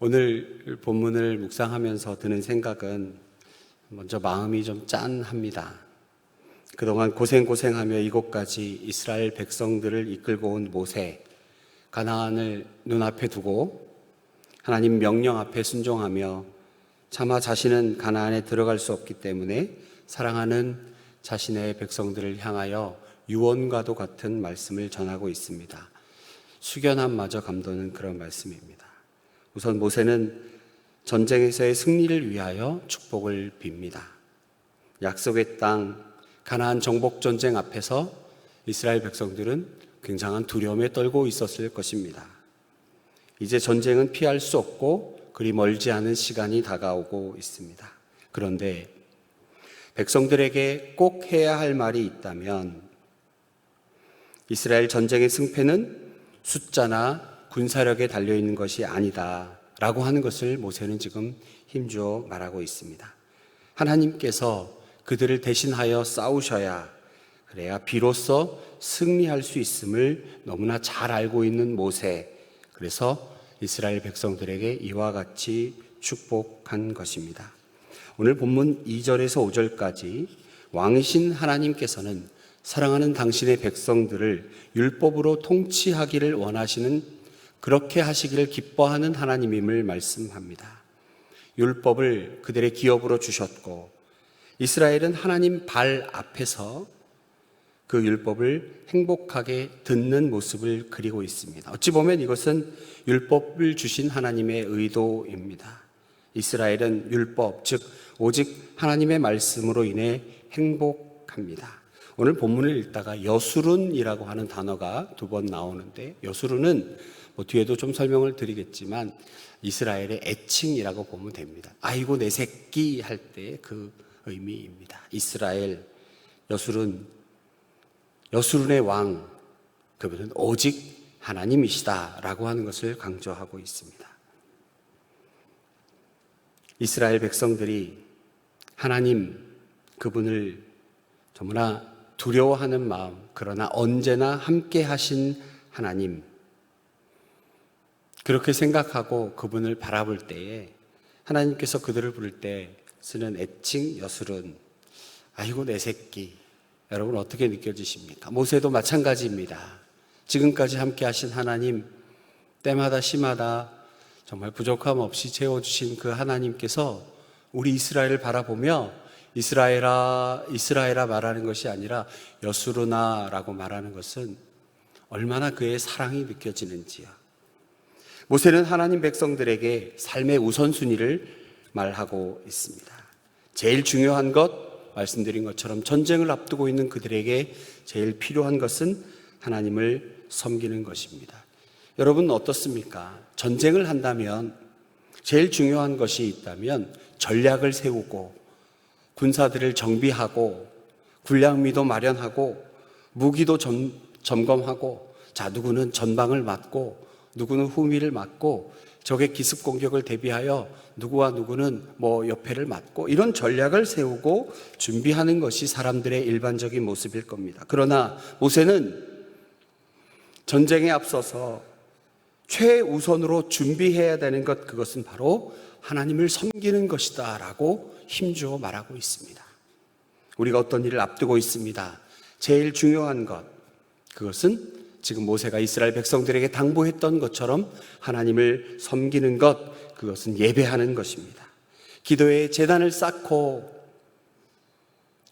오늘 본문을 묵상하면서 드는 생각은 먼저 마음이 좀 짠합니다. 그동안 고생하며 이곳까지 이스라엘 백성들을 이끌고 온 모세, 가나안을 눈앞에 두고 하나님 명령 앞에 순종하며 차마 자신은 가나안에 들어갈 수 없기 때문에 사랑하는 자신의 백성들을 향하여 유언과도 같은 말씀을 전하고 있습니다. 숙연함마저 감도는 그런 말씀입니다. 우선 모세는 전쟁에서의 승리를 위하여 축복을 빕니다. 약속의 땅 가나안 정복 전쟁 앞에서 이스라엘 백성들은 굉장한 두려움에 떨고 있었을 것입니다. 이제 전쟁은 피할 수 없고 그리 멀지 않은 시간이 다가오고 있습니다. 그런데 백성들에게 꼭 해야 할 말이 있다면 이스라엘 전쟁의 승패는 숫자나 군사력에 달려있는 것이 아니다 라고 하는 것을 모세는 지금 힘주어 말하고 있습니다. 하나님께서 그들을 대신하여 싸우셔야 그래야 비로소 승리할 수 있음을 너무나 잘 알고 있는 모세, 그래서 이스라엘 백성들에게 이와 같이 축복한 것입니다. 오늘 본문 2절에서 5절까지 왕이신 하나님께서는 사랑하는 당신의 백성들을 율법으로 통치하기를 원하시는, 그렇게 하시기를 기뻐하는 하나님임을 말씀합니다. 율법을 그들의 기업으로 주셨고 이스라엘은 하나님 발 앞에서 그 율법을 행복하게 듣는 모습을 그리고 있습니다. 어찌 보면 이것은 율법을 주신 하나님의 의도입니다. 이스라엘은 율법, 즉 오직 하나님의 말씀으로 인해 행복합니다. 오늘 본문을 읽다가 여수룬이라고 하는 단어가 2번 나오는데, 여수룬은 뒤에도 좀 설명을 드리겠지만 이스라엘의 애칭이라고 보면 됩니다. 아이고 내 새끼 할 때 그 의미입니다. 이스라엘, 여수룬의 왕, 그분은 오직 하나님이시다라고 하는 것을 강조하고 있습니다. 이스라엘 백성들이 하나님, 그분을 너무나 두려워하는 마음, 그러나 언제나 함께 하신 하나님, 그렇게 생각하고 그분을 바라볼 때에 하나님께서 그들을 부를 때 쓰는 애칭 여수룬, 아이고 내 새끼, 여러분 어떻게 느껴지십니까? 모세도 마찬가지입니다. 지금까지 함께 하신 하나님, 때마다 시마다 정말 부족함 없이 채워주신 그 하나님께서 우리 이스라엘을 바라보며 이스라엘아 말하는 것이 아니라 여수르나라고 말하는 것은 얼마나 그의 사랑이 느껴지는지요. 모세는 하나님 백성들에게 삶의 우선순위를 말하고 있습니다. 제일 중요한 것, 말씀드린 것처럼 전쟁을 앞두고 있는 그들에게 제일 필요한 것은 하나님을 섬기는 것입니다. 여러분 어떻습니까? 전쟁을 한다면 제일 중요한 것이 있다면 전략을 세우고 군사들을 정비하고 군량미도 마련하고 무기도 점검하고, 자 누구는 전방을 맡고 누구는 후미를 맡고 적의 기습 공격을 대비하여 누구와 누구는 옆에를 맡고, 이런 전략을 세우고 준비하는 것이 사람들의 일반적인 모습일 겁니다. 그러나 모세는 전쟁에 앞서서 최우선으로 준비해야 되는 것, 그것은 바로 하나님을 섬기는 것이다 라고 힘주어 말하고 있습니다. 우리가 어떤 일을 앞두고 있습니다. 제일 중요한 것, 그것은 지금 모세가 이스라엘 백성들에게 당부했던 것처럼 하나님을 섬기는 것, 그것은 예배하는 것입니다. 기도의 제단을 쌓고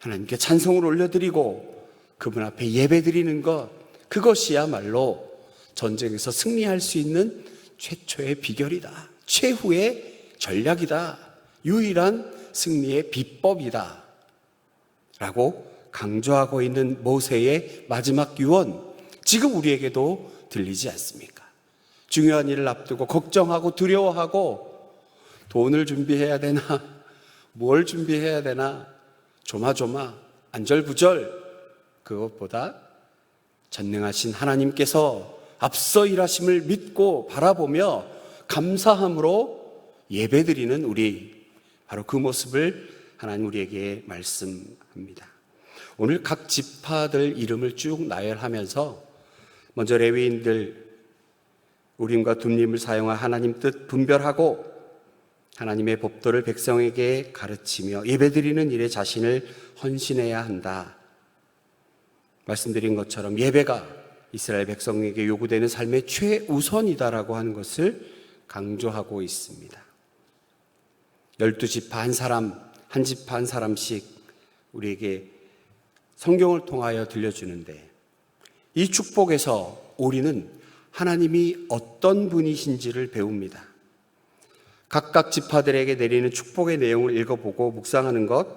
하나님께 찬송을 올려드리고 그분 앞에 예배드리는 것, 그것이야말로 전쟁에서 승리할 수 있는 최초의 비결이다, 최후의 전략이다, 유일한 승리의 비법이다 라고 강조하고 있는 모세의 마지막 유언, 지금 우리에게도 들리지 않습니까? 중요한 일을 앞두고 걱정하고 두려워하고 돈을 준비해야 되나, 뭘 준비해야 되나, 조마조마 안절부절, 그것보다 전능하신 하나님께서 앞서 일하심을 믿고 바라보며 감사함으로 예배드리는 우리, 바로 그 모습을 하나님 우리에게 말씀합니다. 오늘 각 지파들 이름을 쭉 나열하면서 먼저 레위인들 우림과 둠림을 사용한 하나님 뜻 분별하고 하나님의 법도를 백성에게 가르치며 예배드리는 일에 자신을 헌신해야 한다. 말씀드린 것처럼 예배가 이스라엘 백성에게 요구되는 삶의 최우선이다라고 하는 것을 강조하고 있습니다. 12지파 한 지파 한 사람씩 우리에게 성경을 통하여 들려주는데, 이 축복에서 우리는 하나님이 어떤 분이신지를 배웁니다. 각각 지파들에게 내리는 축복의 내용을 읽어보고 묵상하는 것,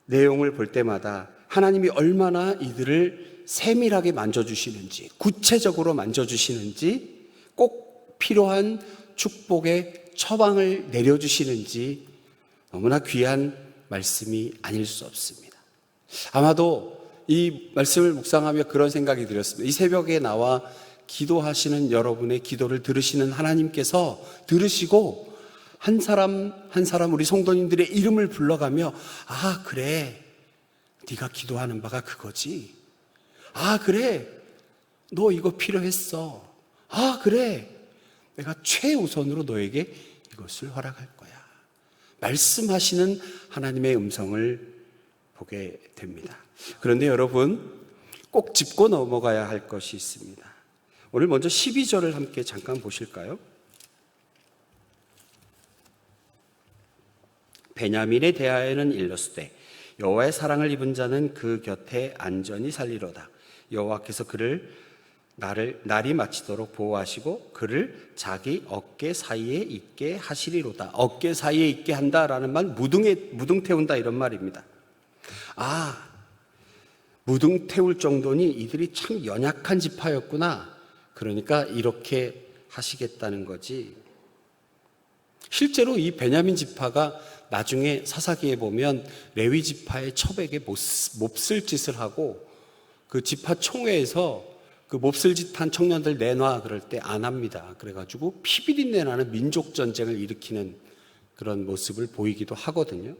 내용을 볼 때마다 하나님이 얼마나 이들을 세밀하게 만져주시는지, 구체적으로 만져주시는지, 꼭 필요한 축복의 처방을 내려주시는지 너무나 귀한 말씀이 아닐 수 없습니다. 아마도 이 말씀을 묵상하며 그런 생각이 들었습니다. 이 새벽에 나와 기도하시는 여러분의 기도를 들으시는 하나님께서 들으시고 한 사람 한 사람 우리 성도님들의 이름을 불러가며, 아 그래, 네가 기도하는 바가 그거지. 아 그래, 너 이거 필요했어. 아 그래, 내가 최우선으로 너에게 이것을 허락할 거야. 말씀하시는 하나님의 음성을 보게 됩니다. 그런데 여러분, 꼭 짚고 넘어가야 할 것이 있습니다. 오늘 먼저 12절을 함께 잠깐 보실까요? 베냐민에 대하여는 일렀으되 여호와의 사랑을 입은 자는 그 곁에 안전히 살리로다. 여호와께서 그를 날이 마치도록 보호하시고 그를 자기 어깨 사이에 있게 하시리로다. 어깨 사이에 있게 한다라는 말, 무등 태운다 이런 말입니다. 무등 태울 정도니 이들이 참 연약한 지파였구나. 그러니까 이렇게 하시겠다는 거지. 실제로 이 베냐민 지파가 나중에 사사기에 보면 레위 지파의 첩에게 몹쓸 짓을 하고, 그 지파 총회에서 그 몹쓸 짓한 청년들 내놔 그럴 때 안 합니다. 그래가지고 피비린내 나는 민족 전쟁을 일으키는 그런 모습을 보이기도 하거든요.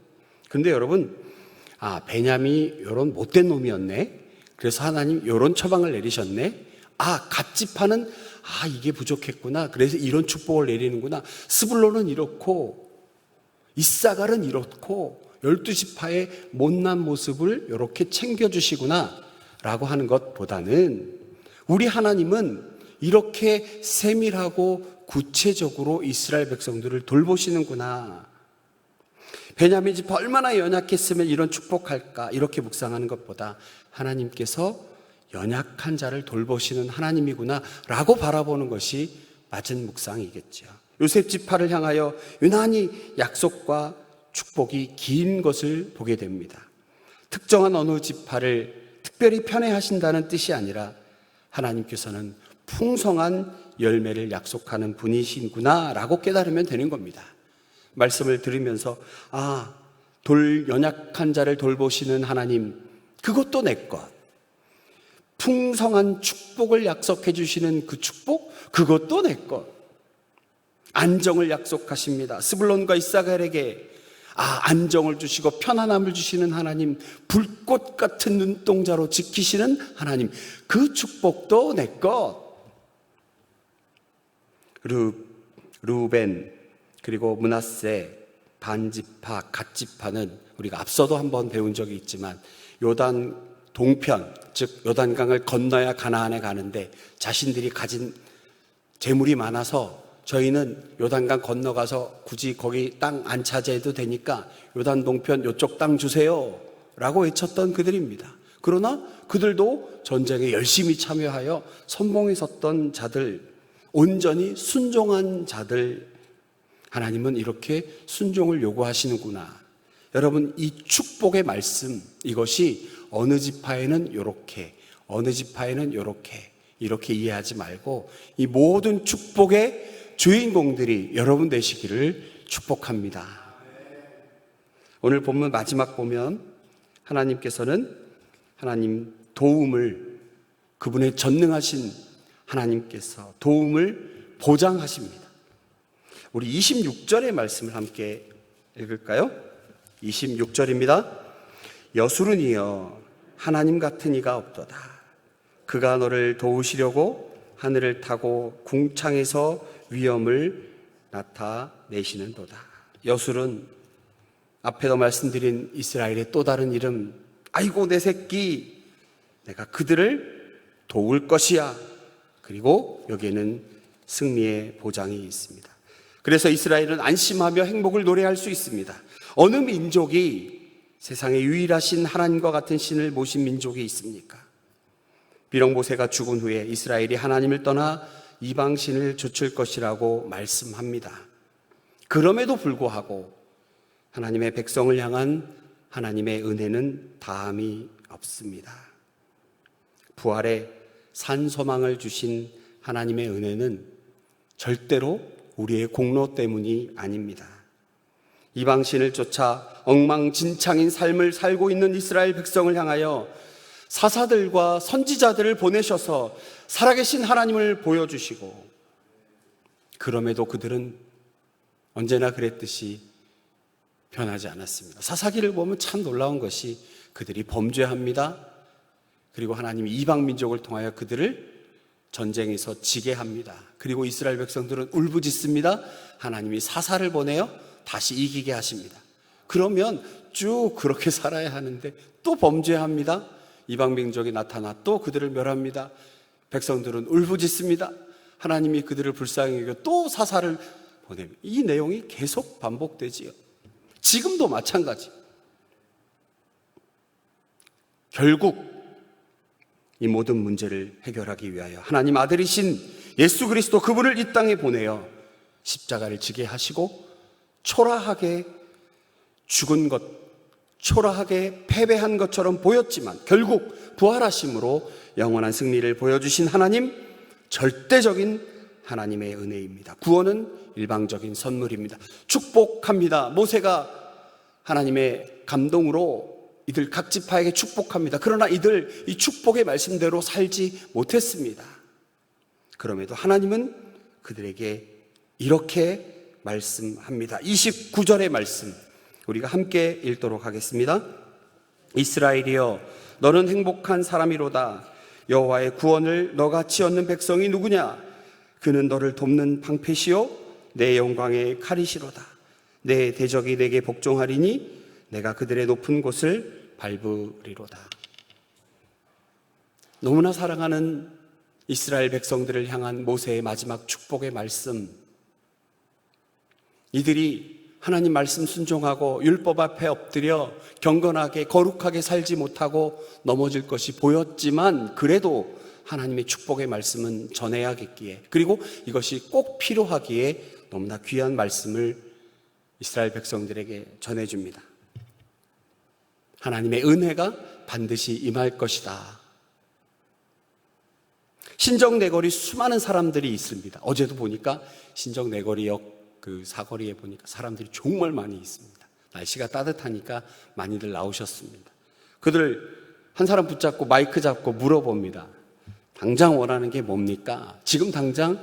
그런데 여러분, 베냐민이 이런 못된 놈이었네. 그래서 하나님 이런 처방을 내리셨네. 갓 지파는 이게 부족했구나. 그래서 이런 축복을 내리는구나. 스불론은 이렇고 이사갈은 이렇고 12지파의 못난 모습을 이렇게 챙겨주시구나 라고 하는 것보다는, 우리 하나님은 이렇게 세밀하고 구체적으로 이스라엘 백성들을 돌보시는구나. 베냐민 지파 얼마나 연약했으면 이런 축복할까, 이렇게 묵상하는 것보다 하나님께서 연약한 자를 돌보시는 하나님이구나 라고 바라보는 것이 맞은 묵상이겠죠. 요셉 지파를 향하여 유난히 약속과 축복이 긴 것을 보게 됩니다. 특정한 어느 지파를 특별히 편애하신다는 뜻이 아니라 하나님께서는 풍성한 열매를 약속하는 분이신구나 라고 깨달으면 되는 겁니다. 말씀을 들으면서 연약한 자를 돌보시는 하나님, 그것도 내 것. 풍성한 축복을 약속해 주시는 그 축복, 그것도 내 것. 안정을 약속하십니다. 스불론과 이사갈에게 안정을 주시고 편안함을 주시는 하나님, 불꽃 같은 눈동자로 지키시는 하나님, 그 축복도 내 것. 루벤 그리고 므낫세 반지파, 갓지파는 우리가 앞서도 한번 배운 적이 있지만 요단 동편, 즉 요단강을 건너야 가나안에 가는데 자신들이 가진 재물이 많아서 저희는 요단강 건너가서 굳이 거기 땅 안 차지해도 되니까 요단 동편 요쪽 땅 주세요 라고 외쳤던 그들입니다. 그러나 그들도 전쟁에 열심히 참여하여 선봉에 섰던 자들, 온전히 순종한 자들, 하나님은 이렇게 순종을 요구하시는구나. 여러분, 이 축복의 말씀, 이것이 어느 지파에는 이렇게, 어느 지파에는 이렇게 이해하지 말고 이 모든 축복의 주인공들이 여러분 되시기를 축복합니다. 오늘 본문 마지막 보면 하나님께서는 하나님 도움을, 그분의 전능하신 하나님께서 도움을 보장하십니다. 우리 26절의 말씀을 함께 읽을까요? 26절입니다. 여수르니여 하나님 같은 이가 없도다. 그가 너를 도우시려고 하늘을 타고 궁창에서 위엄을 나타내시는도다. 여술은 앞에도 말씀드린 이스라엘의 또 다른 이름, 아이고 내 새끼, 내가 그들을 도울 것이야. 그리고 여기에는 승리의 보장이 있습니다. 그래서 이스라엘은 안심하며 행복을 노래할 수 있습니다. 어느 민족이 세상에 유일하신 하나님과 같은 신을 모신 민족이 있습니까? 비록 모세가 죽은 후에 이스라엘이 하나님을 떠나 이방신을 좇을 것이라고 말씀합니다. 그럼에도 불구하고 하나님의 백성을 향한 하나님의 은혜는 다함이 없습니다. 부활의 산 소망을 주신 하나님의 은혜는 절대로 우리의 공로 때문이 아닙니다. 이방신을 쫓아 엉망진창인 삶을 살고 있는 이스라엘 백성을 향하여 사사들과 선지자들을 보내셔서 살아계신 하나님을 보여주시고, 그럼에도 그들은 언제나 그랬듯이 변하지 않았습니다. 사사기를 보면 참 놀라운 것이 그들이 범죄합니다. 그리고 하나님이 이방 민족을 통하여 그들을 전쟁에서 지게 합니다. 그리고 이스라엘 백성들은 울부짖습니다. 하나님이 사사를 보내어 다시 이기게 하십니다. 그러면 쭉 그렇게 살아야 하는데 또 범죄합니다. 이방 민족이 나타나 또 그들을 멸합니다. 백성들은 울부짖습니다. 하나님이 그들을 불쌍히 여겨 또 사사를 보냅니다. 이 내용이 계속 반복되지요. 지금도 마찬가지. 결국 이 모든 문제를 해결하기 위하여 하나님 아들이신 예수 그리스도, 그분을 이 땅에 보내어 십자가를 지게 하시고 초라하게 죽은 것, 초라하게 패배한 것처럼 보였지만 결국 부활하심으로 영원한 승리를 보여주신 하나님, 절대적인 하나님의 은혜입니다. 구원은 일방적인 선물입니다. 축복합니다. 모세가 하나님의 감동으로 이들 각 지파에게 축복합니다. 그러나 이들 이 축복의 말씀대로 살지 못했습니다. 그럼에도 하나님은 그들에게 이렇게 말씀합니다. 29절의 말씀 우리가 함께 읽도록 하겠습니다. 이스라엘이여, 너는 행복한 사람이로다. 여호와의 구원을 너같이 얻는 백성이 누구냐? 그는 너를 돕는 방패시요 내 영광의 칼이시로다. 내 대적이 내게 복종하리니 내가 그들의 높은 곳을 밟으리로다. 너무나 사랑하는 이스라엘 백성들을 향한 모세의 마지막 축복의 말씀, 이들이 하나님 말씀 순종하고 율법 앞에 엎드려 경건하게 거룩하게 살지 못하고 넘어질 것이 보였지만 그래도 하나님의 축복의 말씀은 전해야겠기에, 그리고 이것이 꼭 필요하기에 너무나 귀한 말씀을 이스라엘 백성들에게 전해줍니다. 하나님의 은혜가 반드시 임할 것이다. 신정내거리 수많은 사람들이 있습니다. 어제도 보니까 신정내거리역 그 사거리에 보니까 사람들이 정말 많이 있습니다. 날씨가 따뜻하니까 많이들 나오셨습니다. 그들 한 사람 붙잡고 마이크 잡고 물어봅니다. 당장 원하는 게 뭡니까? 지금 당장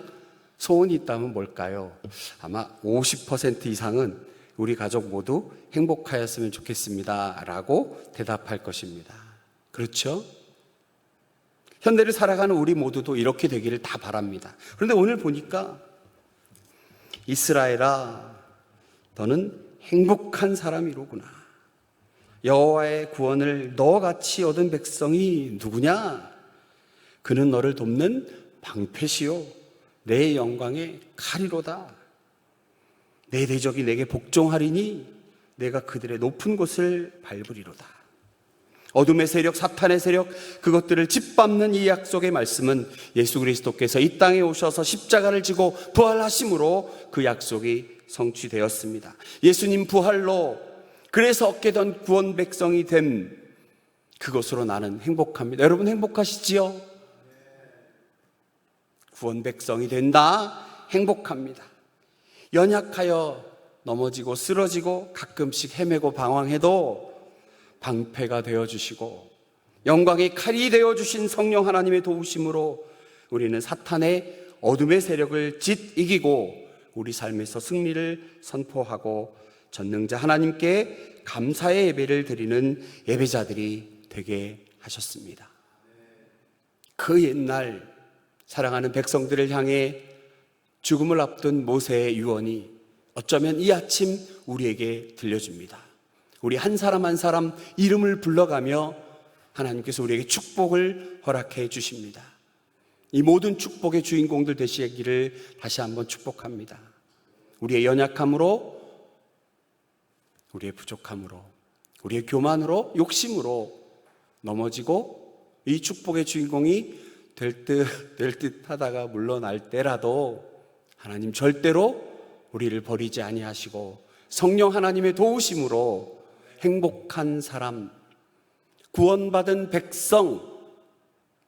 소원이 있다면 뭘까요? 아마 50% 이상은 우리 가족 모두 행복하였으면 좋겠습니다 라고 대답할 것입니다. 그렇죠? 현대를 살아가는 우리 모두도 이렇게 되기를 다 바랍니다. 그런데 오늘 보니까 이스라엘아, 너는 행복한 사람이로구나. 여호와의 구원을 너같이 얻은 백성이 누구냐? 그는 너를 돕는 방패시요 내 영광의 칼이로다. 내 대적이 내게 복종하리니 내가 그들의 높은 곳을 밟으리로다. 어둠의 세력, 사탄의 세력, 그것들을 짓밟는 이 약속의 말씀은 예수 그리스도께서 이 땅에 오셔서 십자가를 지고 부활하심으로 그 약속이 성취되었습니다. 예수님 부활로 그래서 얻게 된 구원 백성이 된 그것으로 나는 행복합니다. 여러분 행복하시지요? 구원 백성이 된다, 행복합니다. 연약하여 넘어지고 쓰러지고 가끔씩 헤매고 방황해도 방패가 되어주시고 영광의 칼이 되어주신 성령 하나님의 도우심으로 우리는 사탄의 어둠의 세력을 짓 이기고 우리 삶에서 승리를 선포하고 전능자 하나님께 감사의 예배를 드리는 예배자들이 되게 하셨습니다. 그 옛날 사랑하는 백성들을 향해 죽음을 앞둔 모세의 유언이 어쩌면 이 아침 우리에게 들려줍니다. 우리 한 사람 한 사람 이름을 불러가며 하나님께서 우리에게 축복을 허락해 주십니다. 이 모든 축복의 주인공들 되시기를 다시 한번 축복합니다. 우리의 연약함으로, 우리의 부족함으로, 우리의 교만으로, 욕심으로 넘어지고 이 축복의 주인공이 될 듯 하다가 물러날 때라도 하나님 절대로 우리를 버리지 아니하시고 성령 하나님의 도우심으로 행복한 사람, 구원받은 백성,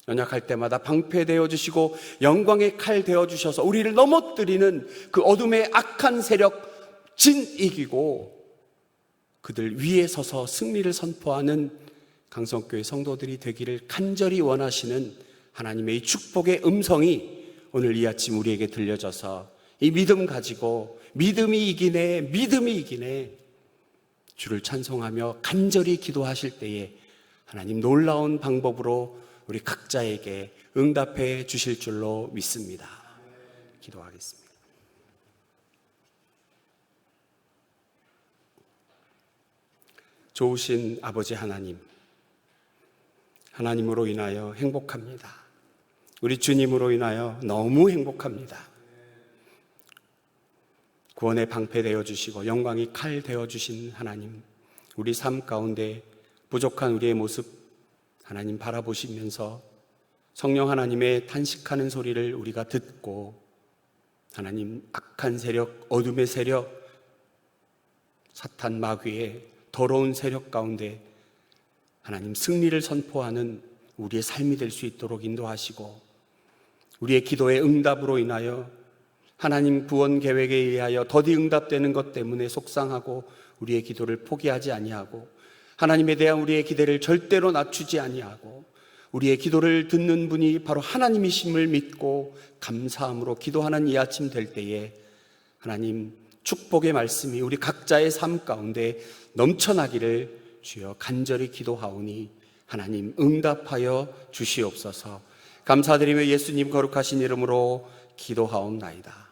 연약할 때마다 방패되어 주시고 영광의 칼 되어 주셔서 우리를 넘어뜨리는 그 어둠의 악한 세력 진이기고 그들 위에 서서 승리를 선포하는 강성교회 성도들이 되기를 간절히 원하시는 하나님의 이 축복의 음성이 오늘 이 아침 우리에게 들려져서 이 믿음 가지고 믿음이 이기네 주를 찬송하며 간절히 기도하실 때에 하나님 놀라운 방법으로 우리 각자에게 응답해 주실 줄로 믿습니다. 기도하겠습니다. 좋으신 아버지 하나님, 하나님으로 인하여 행복합니다. 우리 주님으로 인하여 너무 행복합니다. 구원의 방패 되어주시고 영광의 칼 되어주신 하나님, 우리 삶 가운데 부족한 우리의 모습 하나님 바라보시면서 성령 하나님의 탄식하는 소리를 우리가 듣고 하나님 악한 세력, 어둠의 세력, 사탄 마귀의 더러운 세력 가운데 하나님 승리를 선포하는 우리의 삶이 될 수 있도록 인도하시고 우리의 기도의 응답으로 인하여 하나님 구원 계획에 의하여 더디 응답되는 것 때문에 속상하고 우리의 기도를 포기하지 아니하고 하나님에 대한 우리의 기대를 절대로 낮추지 아니하고 우리의 기도를 듣는 분이 바로 하나님이심을 믿고 감사함으로 기도하는 이 아침 될 때에 하나님 축복의 말씀이 우리 각자의 삶 가운데 넘쳐나기를 주여 간절히 기도하오니 하나님 응답하여 주시옵소서. 감사드리며 예수님 거룩하신 이름으로 기도하옵나이다.